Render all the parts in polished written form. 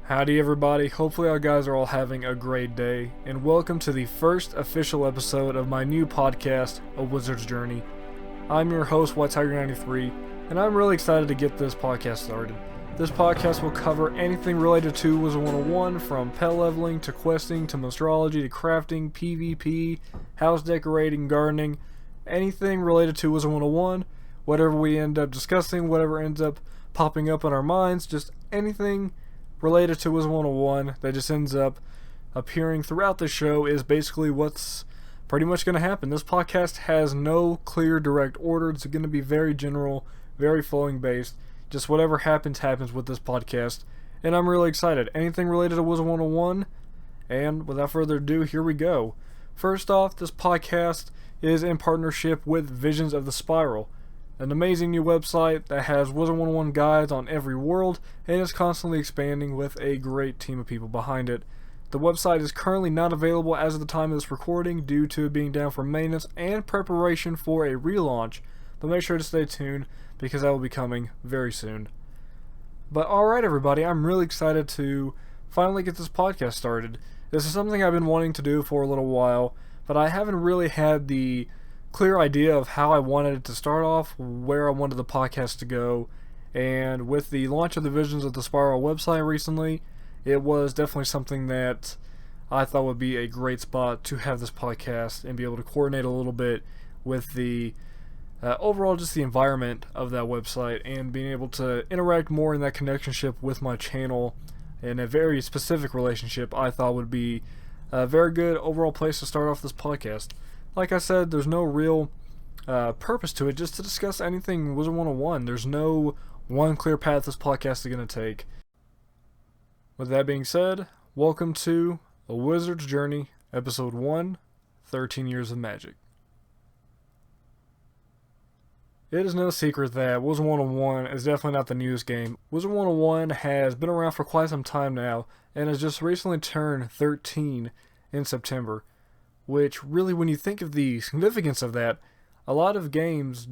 Howdy everybody, hopefully you guys are all having a great day, and welcome to the first official episode of my new podcast, A Wizard's Journey. I'm your host, WhiteTiger93, and I'm really excited to get this podcast started. This podcast will cover anything related to Wizard 101, from pet leveling, to questing, to monstrology, to crafting, PvP, house decorating, gardening, anything related to Wizard 101, whatever we end up discussing, whatever ends up popping up in our minds, just anything related to Wizard 101 that just ends up appearing throughout the show is basically what's pretty much going to happen. This podcast has no clear direct order. It's going to be very general, very flowing based. Just whatever happens with this podcast. And I'm really excited. Anything related to Wizard 101? And without further ado, here we go. First off, this podcast is in partnership with Visions of the Spiral, an amazing new website that has Wizard 101 guides on every world and is constantly expanding with a great team of people behind it. The website is currently not available as of the time of this recording due to it being down for maintenance and preparation for a relaunch, but make sure to stay tuned because that will be coming very soon. But alright everybody, I'm really excited to finally get this podcast started. This is something I've been wanting to do for a little while, but I haven't really had the clear idea of how I wanted it to start off, where I wanted the podcast to go, and with the launch of the Visions of the Spiral website recently, it was definitely something that I thought would be a great spot to have this podcast and be able to coordinate a little bit with the overall just the environment of that website and being able to interact more in that connectionship with my channel in a very specific relationship. I thought would be a very good overall place to start off this podcast. Like I said, there's no real purpose to it, just to discuss anything Wizard 101. There's no one clear path this podcast is going to take. With that being said, welcome to A Wizard's Journey, Episode 1, 13 Years of Magic. It is no secret that Wizard 101 is definitely not the newest game. Wizard 101 has been around for quite some time now, and has just recently turned 13 in September. Which really, when you think of the significance of that, a lot of games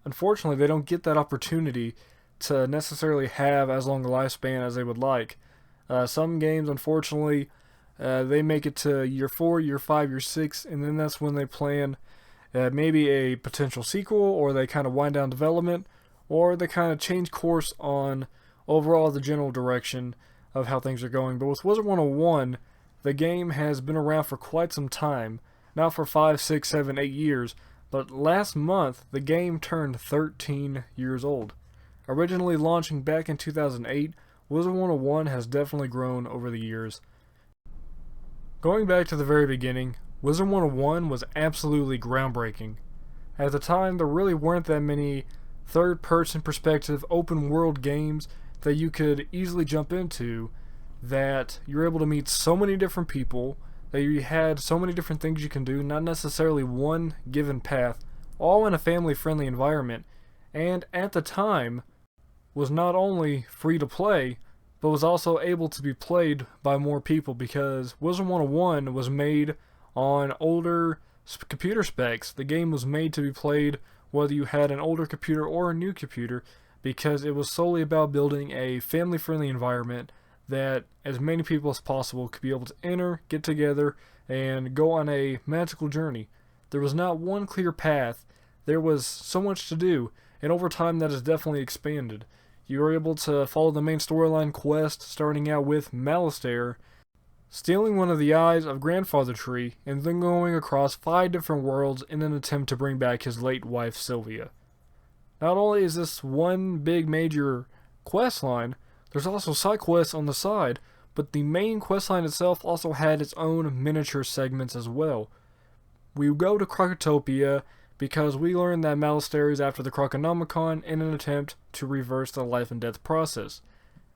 unfortunately, they don't get that opportunity to necessarily have as long a lifespan as they would like. Some games, unfortunately, they make it to year 4, year 5, year 6, and then that's when they plan maybe a potential sequel, or they kind of wind down development, or they kind of change course on overall the general direction of how things are going. But with Wizard 101, the game has been around for quite some time, not for 5, 6, 7, 8 years, but last month the game turned 13 years old. Originally launching back in 2008, Wizard 101 has definitely grown over the years. Going back to the very beginning, Wizard 101 was absolutely groundbreaking. At the time, there really weren't that many third-person perspective open world games that you could easily jump into, that you're able to meet so many different people, that you had so many different things you can do, not necessarily one given path, all in a family-friendly environment, and at the time was not only free to play, but was also able to be played by more people, because Wizard 101 was made on older computer specs. The game was made to be played whether you had an older computer or a new computer, because it was solely about building a family-friendly environment that as many people as possible could be able to enter, get together, and go on a magical journey. There was not one clear path. There was so much to do, and over time that has definitely expanded. You were able to follow the main storyline quest, starting out with Malastare stealing one of the eyes of Grandfather Tree, and then going across 5 different worlds in an attempt to bring back his late wife Sylvia. Not only is this one big major quest line, there's also side quests on the side, but the main quest line itself also had its own miniature segments as well. We go to Crocotopia because we learned that Malastare is after the Croconomicon in an attempt to reverse the life and death process.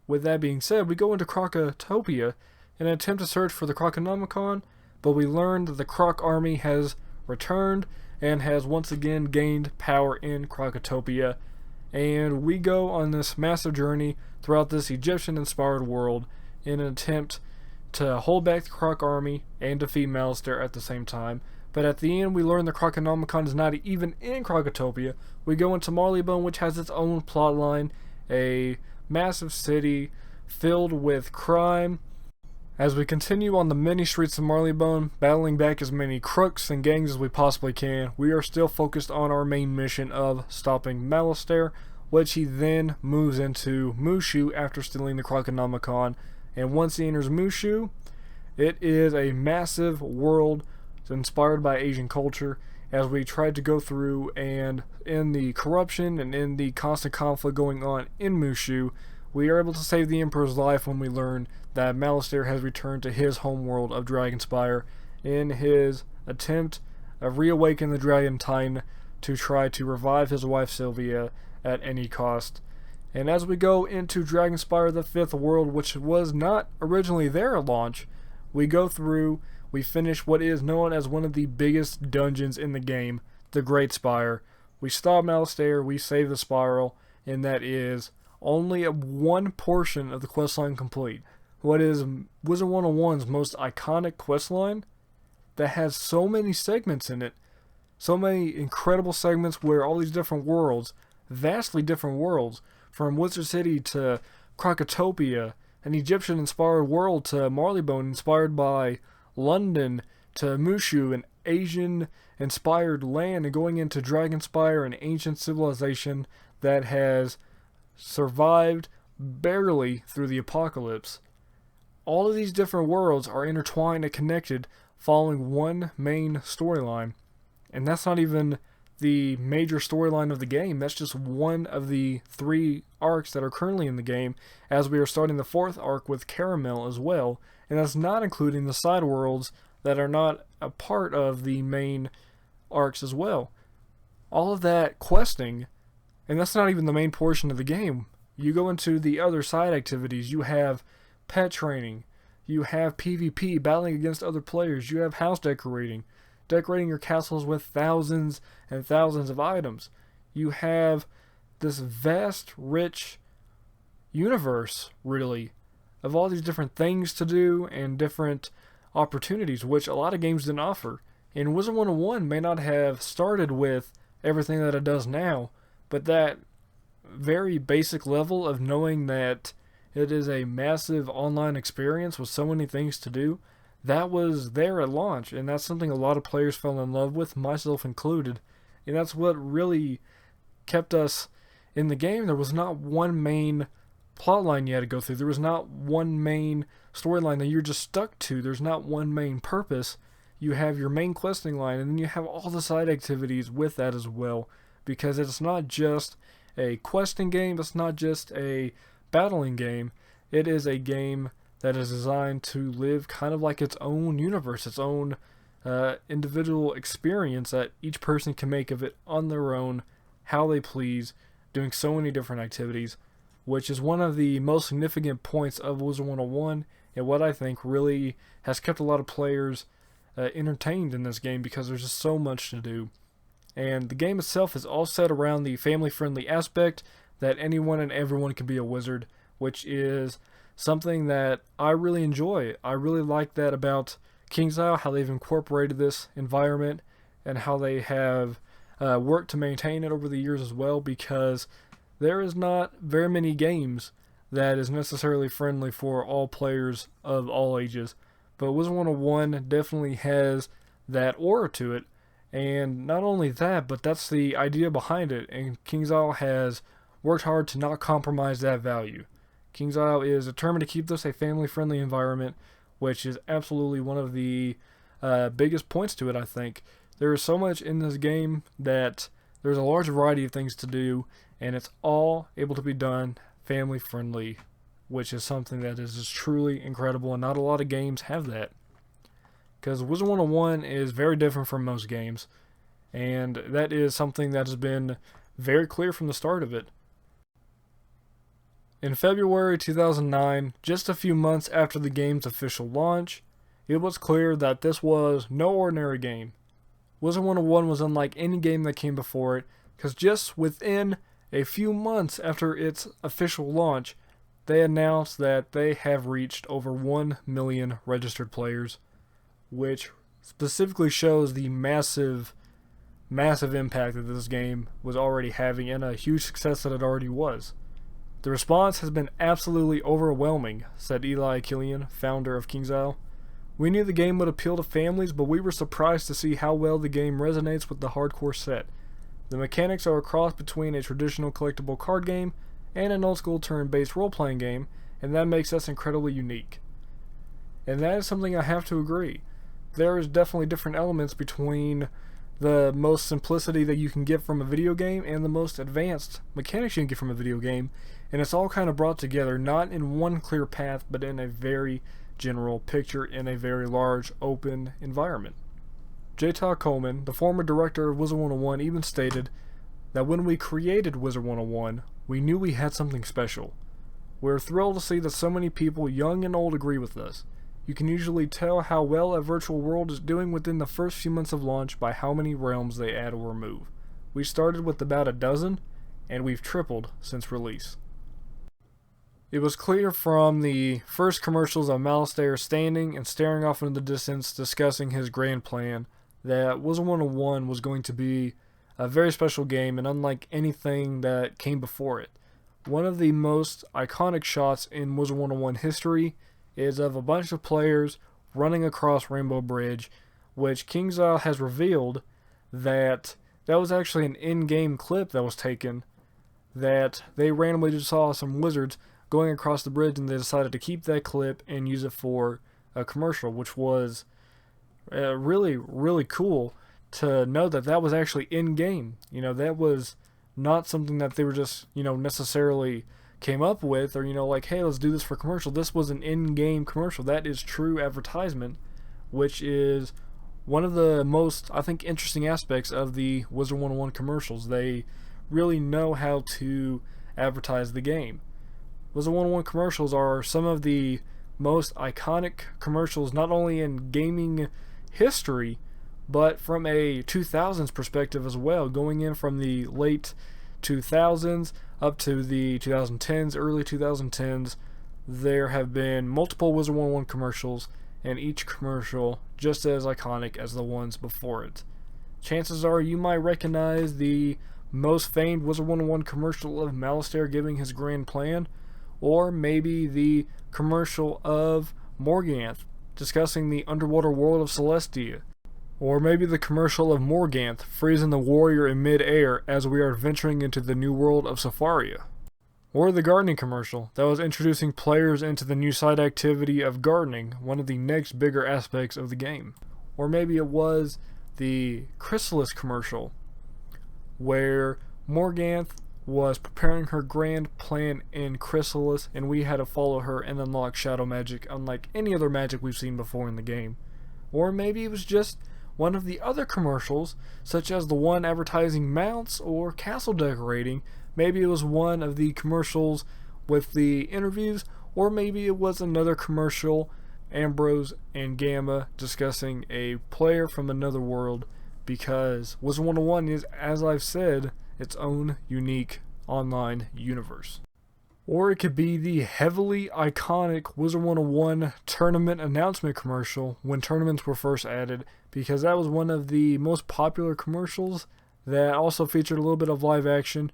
With that being said, we go into Crocotopia in an attempt to search for the Croconomicon, but we learned that the Croc army has returned and has once again gained power in Crocotopia, and we go on this massive journey throughout this Egyptian-inspired world in an attempt to hold back the Croc army and defeat Malastare at the same time. But at the end, we learn the Croconomicon is not even in Crocotopia. We go into Marleybone, which has its own plotline, a massive city filled with crime. As we continue on the many streets of Marleybone, battling back as many crooks and gangs as we possibly can, we are still focused on our main mission of stopping Malistaire, which he then moves into Mushu after stealing the Croconomicon. And once he enters Mushu, it is a massive world inspired by Asian culture, as we tried to go through, and in the corruption and in the constant conflict going on in Mushu, we are able to save the Emperor's life when we learn that Malistaire has returned to his homeworld of Dragonspire in his attempt of reawakening the Dragon Titan to try to revive his wife Sylvia at any cost. And as we go into Dragonspire the 5th world, which was not originally there at launch, we go through, we finish what is known as one of the biggest dungeons in the game, the Great Spire. We stop Malistaire, we save the Spiral, and that is only one portion of the questline complete. What is Wizard 101's most iconic questline that has so many segments in it, so many incredible segments where all these different worlds, vastly different worlds, from Wizard City to Crocotopia, an Egyptian-inspired world, to Marleybone inspired by London, to Mushu, an Asian-inspired land, and going into Dragonspire, an ancient civilization that has survived barely through the apocalypse. All of these different worlds are intertwined and connected following one main storyline. And that's not even the major storyline of the game. That's just one of the 3 arcs that are currently in the game, as we are starting the 4th arc with Caramel as well. And that's not including the side worlds that are not a part of the main arcs as well. All of that questing, and that's not even the main portion of the game. You go into the other side activities. You have pet training, you have PvP, battling against other players, you have house decorating your castles with thousands and thousands of items. You have this vast, rich universe, really, of all these different things to do and different opportunities, which a lot of games didn't offer. And Wizard 101 may not have started with everything that it does now, but that very basic level of knowing that it is a massive online experience with so many things to do, that was there at launch, and that's something a lot of players fell in love with, myself included. And that's what really kept us in the game. There was not one main plotline you had to go through. There was not one main storyline that you're just stuck to. There's not one main purpose. You have your main questing line, and then you have all the side activities with that as well, because it's not just a questing game, it's not just a battling game, it is a game that is designed to live kind of like its own universe, its own individual experience that each person can make of it on their own, how they please, doing so many different activities, which is one of the most significant points of Wizard 101, and what I think really has kept a lot of players entertained in this game, because there's just so much to do. And the game itself is all set around the family-friendly aspect, that anyone and everyone can be a wizard, which is something that I really enjoy. I really like that about KingsIsle, how they've incorporated this environment and how they have worked to maintain it over the years as well, because there is not very many games that is necessarily friendly for all players of all ages. But Wizard 101 definitely has that aura to it, and not only that, but that's the idea behind it, and KingsIsle has worked hard to not compromise that value. KingsIsle is determined to keep this a family-friendly environment, which is absolutely one of the biggest points to it, I think. There is so much in this game that there's a large variety of things to do, and it's all able to be done family-friendly, which is something that is just truly incredible, and not a lot of games have that. Because Wizard 101 is very different from most games, and that is something that has been very clear from the start of it. In February 2009, just a few months after the game's official launch, it was clear that this was no ordinary game. Wizard 101 was unlike any game that came before it, because just within a few months after its official launch, they announced that they have reached over 1 million registered players, which specifically shows the massive impact that this game was already having, and a huge success that it already was. "The response has been absolutely overwhelming," said Eli Killian, founder of KingsIsle. "We knew the game would appeal to families, but we were surprised to see how well the game resonates with the hardcore set. The mechanics are a cross between a traditional collectible card game and an old-school turn-based role-playing game, and that makes us incredibly unique." And that is something I have to agree. There is definitely different elements between the most simplicity that you can get from a video game and the most advanced mechanics you can get from a video game, and it's all kind of brought together, not in one clear path, but in a very general picture in a very large, open environment. J. Todd Coleman, the former director of Wizard 101, even stated that when we created Wizard 101, we knew we had something special. "We're thrilled to see that so many people, young and old, agree with us. You can usually tell how well a virtual world is doing within the first few months of launch by how many realms they add or remove. We started with about a dozen, and we've tripled since release." It was clear from the first commercials of Malastair standing and staring off into the distance discussing his grand plan that Wizard 101 was going to be a very special game and unlike anything that came before it. One of the most iconic shots in Wizard 101 history is of a bunch of players running across Rainbow Bridge, which KingsIsle has revealed that was actually an in-game clip that was taken, that they randomly just saw some wizards going across the bridge and they decided to keep that clip and use it for a commercial, which was really, really cool to know that was actually in-game. That was not something that they were just, necessarily came up with, or like, hey, let's do this for commercial. This was an in-game commercial. That is true advertisement, which is one of the most, I think, interesting aspects of the Wizard 101 commercials. They really know how to advertise the game. Wizard 101 commercials are some of the most iconic commercials, not only in gaming history, but from a 2000s perspective as well, going in from the late 2000s up to the 2010s, early 2010s. There have been multiple Wizard 101 commercials, and each commercial just as iconic as the ones before it. Chances are you might recognize the most famed Wizard 101 commercial of Malastair giving his grand plan, or maybe the commercial of Morganth discussing the underwater world of Celestia, or maybe the commercial of Morganth freezing the warrior in mid-air as we are venturing into the new world of Safaria, or the gardening commercial that was introducing players into the new side activity of gardening, one of the next bigger aspects of the game. Or maybe it was the Chrysalis commercial, where Morganth was preparing her grand plan in Chrysalis, and we had to follow her and unlock shadow magic unlike any other magic we've seen before in the game. Or maybe it was just one of the other commercials, such as the one advertising mounts or castle decorating. Maybe it was one of the commercials with the interviews, or maybe it was another commercial, Ambrose and Gamma discussing a player from another world, because Wizard 101 is, as I've said, its own unique online universe. Or it could be the heavily iconic Wizard 101 tournament announcement commercial when tournaments were first added, because that was one of the most popular commercials that also featured a little bit of live action,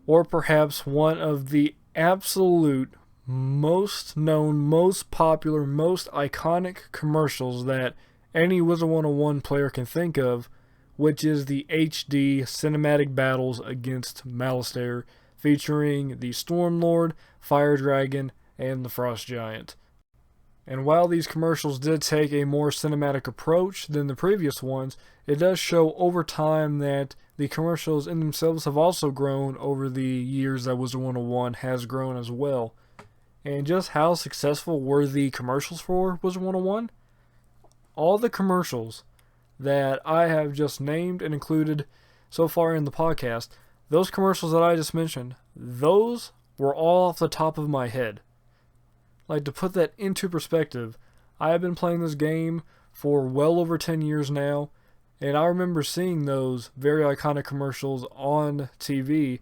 or perhaps one of the absolute most known, most popular, most iconic commercials that any Wizard 101 player can think of, which is the HD cinematic battles against Malastair, featuring the Stormlord, Fire Dragon, and the Frost Giant. And while these commercials did take a more cinematic approach than the previous ones, it does show over time that the commercials in themselves have also grown over the years that Wizard 101 has grown as well. And just how successful were the commercials for Wizard 101? All the commercials that I have just named and included so far in the podcast, those commercials that I just mentioned, those were all off the top of my head. Like, to put that into perspective, I have been playing this game for well over 10 years now, and I remember seeing those very iconic commercials on TV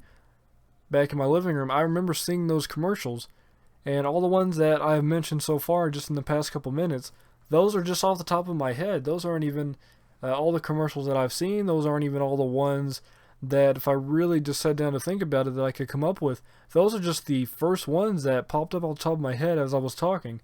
back in my living room. I remember seeing those commercials, and all the ones that I've mentioned so far just in the past couple minutes, those are just off the top of my head. Those aren't even all the commercials that I've seen. Those aren't even all the ones that if I really just sat down to think about it that I could come up with. Those are just the first ones that popped up on top of my head as I was talking.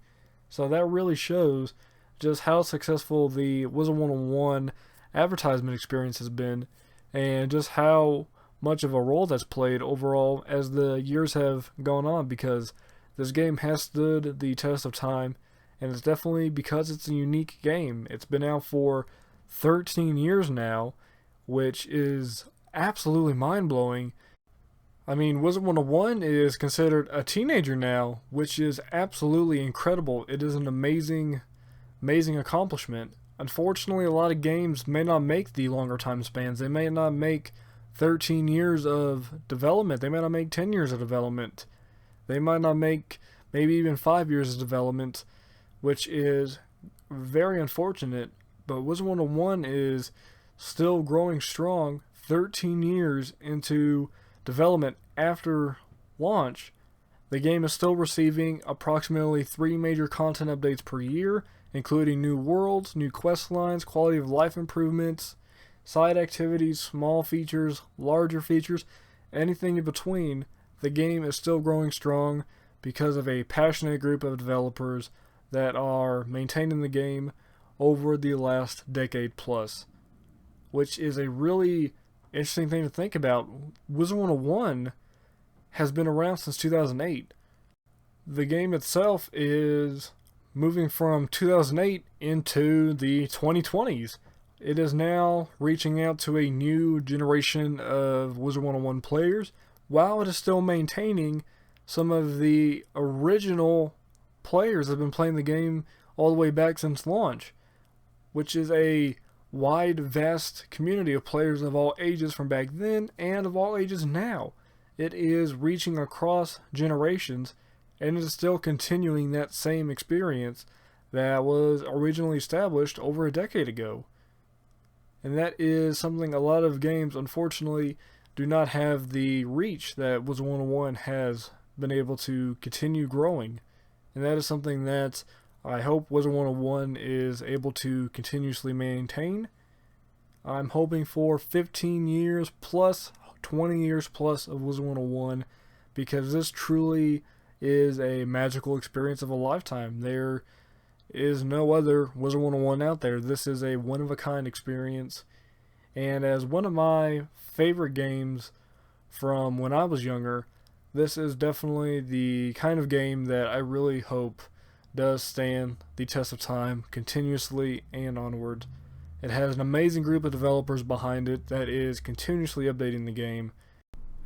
So that really shows just how successful the Wizard 101 advertisement experience has been, and just how much of a role that's played overall as the years have gone on, because this game has stood the test of time, and it's definitely because it's a unique game. It's been out for 13 years now, which is absolutely mind-blowing. I mean, Wizard 101 is considered a teenager now, which is absolutely incredible. It is an amazing, amazing accomplishment. Unfortunately, a lot of games may not make the longer time spans. They may not make 13 years of development. They may not make 10 years of development. They might not make maybe even 5 years of development, which is very unfortunate. But Wizard 101 is still growing strong 13 years into development after launch. The game is still receiving approximately 3 major content updates per year, including new worlds, new quest lines, quality of life improvements, side activities, small features, larger features, anything in between. The game is still growing strong because of a passionate group of developers that are maintaining the game over the last decade plus, which is a really interesting thing to think about. Wizard 101 has been around since 2008. The game itself is moving from 2008 into the 2020s. It is now reaching out to a new generation of Wizard 101 players, while it is still maintaining some of the original players that have been playing the game all the way back since launch, which is a wide, vast community of players of all ages from back then and of all ages now. It is reaching across generations, and it is still continuing that same experience that was originally established over a decade ago. And that is something a lot of games, unfortunately, do not have the reach that Wizard 101 has been able to continue growing. And that is something that I hope Wizard 101 is able to continuously maintain. I'm hoping for 15 years plus, 20 years plus of Wizard 101, because this truly is a magical experience of a lifetime. There is no other Wizard 101 out there. This is a one-of-a-kind experience. And as one of my favorite games from when I was younger, this is definitely the kind of game that I really hope does stand the test of time continuously and onward. It has an amazing group of developers behind it that is continuously updating the game.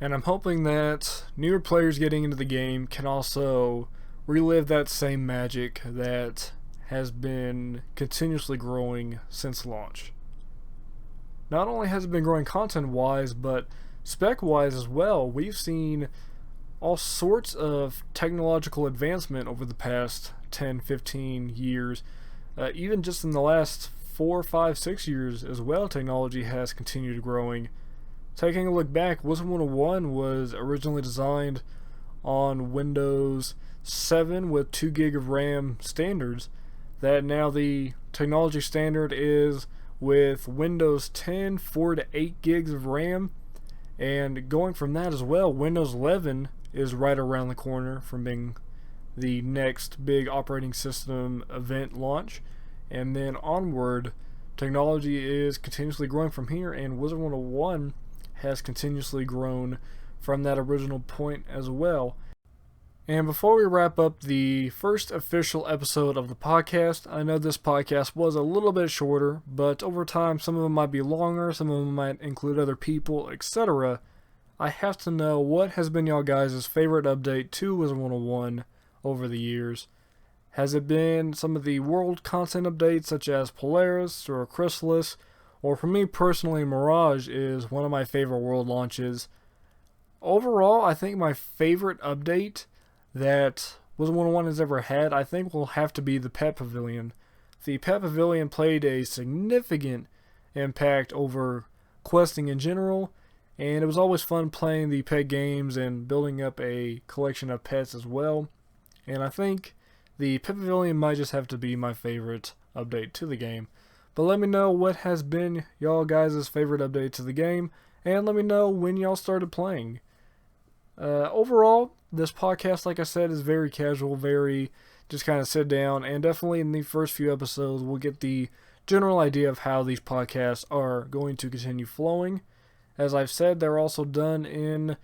And I'm hoping that newer players getting into the game can also relive that same magic that has been continuously growing since launch. Not only has it been growing content-wise, but spec-wise as well. We've seen all sorts of technological advancement over the past 10, 15 years. Even just in the last 4, 5, 6 years as well, technology has continued growing. Taking a look back, Wizard 101 was originally designed on Windows 7 with 2 gig of RAM standards. That now the technology standard is with Windows 10, 4 to 8 gigs of RAM. And going from that as well, Windows 11 is right around the corner from being the next big operating system event launch. And then onward, technology is continuously growing from here, and Wizard 101 has continuously grown from that original point as well. And before we wrap up the first official episode of the podcast, I know this podcast was a little bit shorter, but over time some of them might be longer, some of them might include other people, etc. I have to know, what has been y'all guys' favorite update to Wizard 101 over the years? Has it been some of the world content updates such as Polaris or Chrysalis? Or for me personally, Mirage is one of my favorite world launches. Overall, I think my favorite update that Wizard 101 has ever had, I think, will have to be the Pet Pavilion. The Pet Pavilion played a significant impact over questing in general, and it was always fun playing the pet games and building up a collection of pets as well. And I think the Pet Pavilion might just have to be my favorite update to the game. But let me know what has been y'all guys' favorite update to the game, and let me know when y'all started playing. Overall, this podcast, like I said, is very casual, very just kind of sit down, and definitely in the first few episodes, we'll get the general idea of how these podcasts are going to continue flowing. As I've said, they're also done in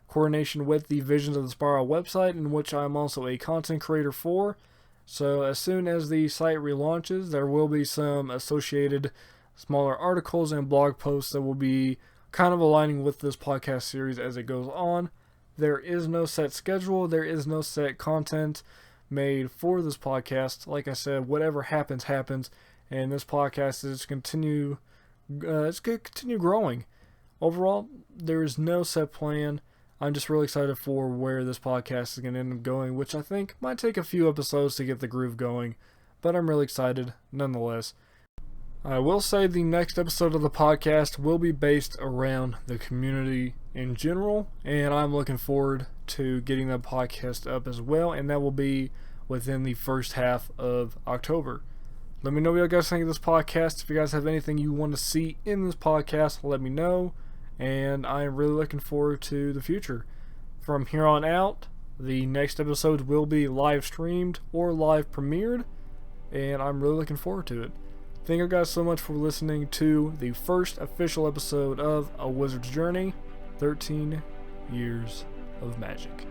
coordination with the Visions of the Spiral website, in which I'm also a content creator for. So as soon as the site relaunches, there will be some associated smaller articles and blog posts that will be kind of aligning with this podcast series as it goes on. There is no set schedule, there is no set content made for this podcast. Like I said, whatever happens, happens, and this podcast is going to continue growing. Overall, there is no set plan. I'm just really excited for where this podcast is going to end up going, which I think might take a few episodes to get the groove going, but I'm really excited nonetheless. I will say the next episode of the podcast will be based around the community in general, and I'm looking forward to getting that podcast up as well, and that will be within the first half of October. Let me know what you guys think of this podcast. If you guys have anything you want to see in this podcast, let me know, and I'm really looking forward to the future. From here on out, the next episode will be live streamed or live premiered, and I'm really looking forward to it. Thank you guys so much for listening to the first official episode of A Wizard's Journey, 13 Years of Magic.